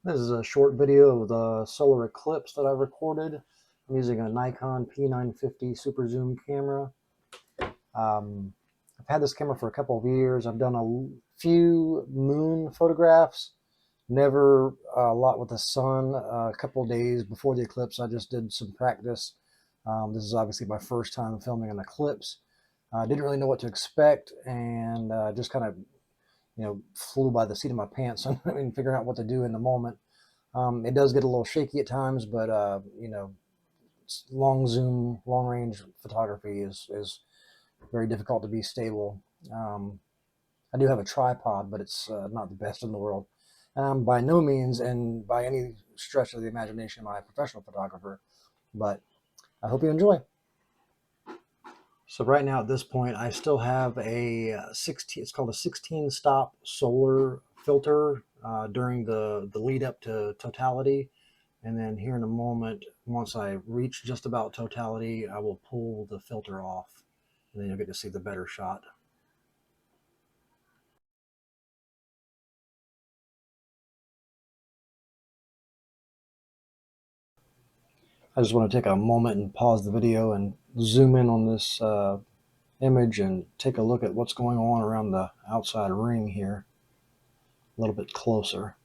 This is a short video of the solar eclipse that I recorded. I'm using a Nikon P950 super zoom camera. I've had this camera for a couple of years. I've done a few moon photographs, never a lot with the sun. A couple of days before the eclipse, I just did some practice. This is obviously my first time filming an eclipse. I didn't really know what to expect, and just kind of flew by the seat of my pants. I mean, figuring out what to do in the moment. It does get a little shaky at times, but long zoom, long range photography is very difficult to be stable. I do have a tripod, but it's not the best in the world. By no means, and by any stretch of the imagination, am I a professional photographer, but I hope you enjoy. So right now at this point, I still have a 16. It's called a 16 stop solar filter during the lead up to totality. And then here in a moment, once I reach just about totality, I will pull the filter off, and then you'll get to see the better shot. I just want to take a moment and pause the video and zoom in on this image and take a look at what's going on around the outside ring here a little bit closer.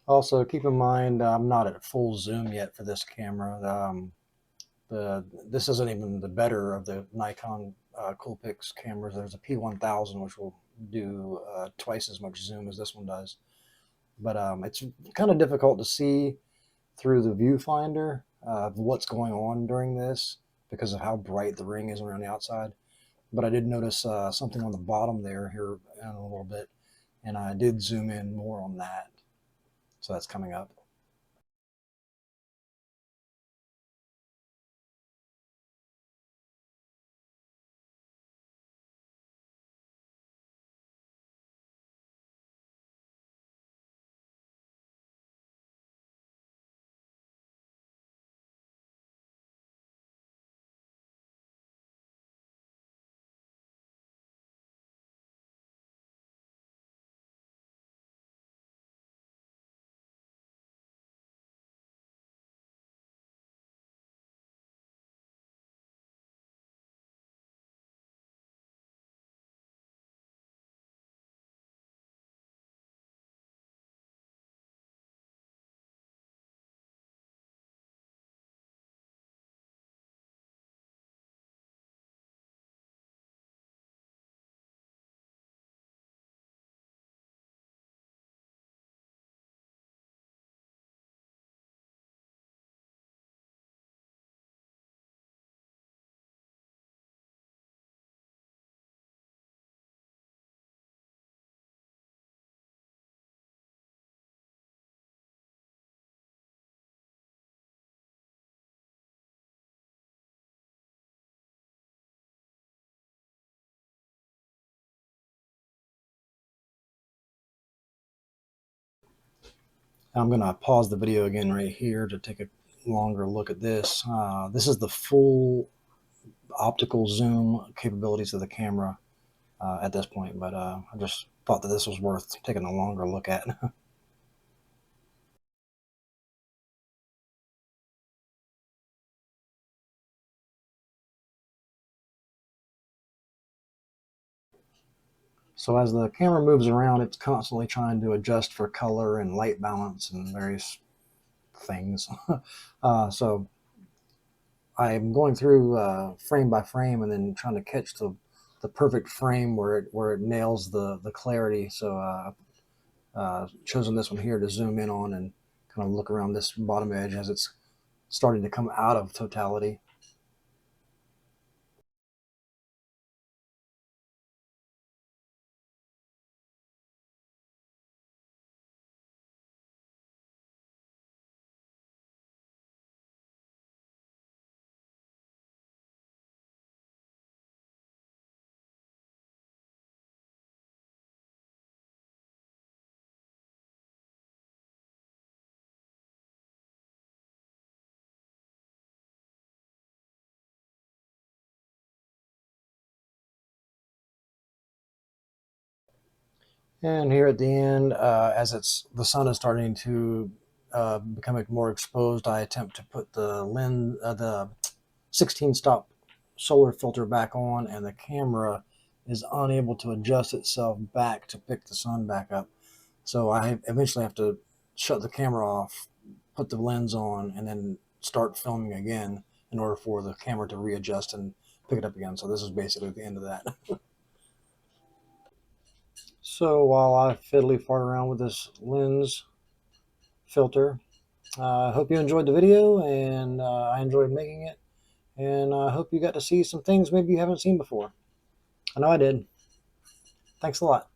Also, keep in mind, I'm not at full zoom yet for this camera. This isn't even the better of the Nikon Coolpix cameras. There's a P1000, which will do twice as much zoom as this one does. But it's kind of difficult to see through the viewfinder of what's going on during this because of how bright the ring is around the outside. But I did notice something on the bottom there here in a little bit, and I did zoom in more on that. So that's coming up. I'm going to pause the video again right here to take a longer look at this. This is the full optical zoom capabilities of the camera at this point, but I just thought that this was worth taking a longer look at. So as the camera moves around, it's constantly trying to adjust for color and light balance and various things. So I'm going through frame by frame and then trying to catch the perfect frame where it nails the clarity. So chosen this one here to zoom in on and kind of look around this bottom edge as it's starting to come out of totality. And here at the end, as the sun is starting to become more exposed, I attempt to put the 16 stop solar filter back on, and the camera is unable to adjust itself back to pick the sun back up. So I eventually have to shut the camera off, put the lens on, and then start filming again in order for the camera to readjust and pick it up again. So this is basically the end of that. So while I fiddly fart around with this lens filter, I hope you enjoyed the video, and I enjoyed making it, and I hope you got to see some things maybe you haven't seen before. I know I did. Thanks a lot.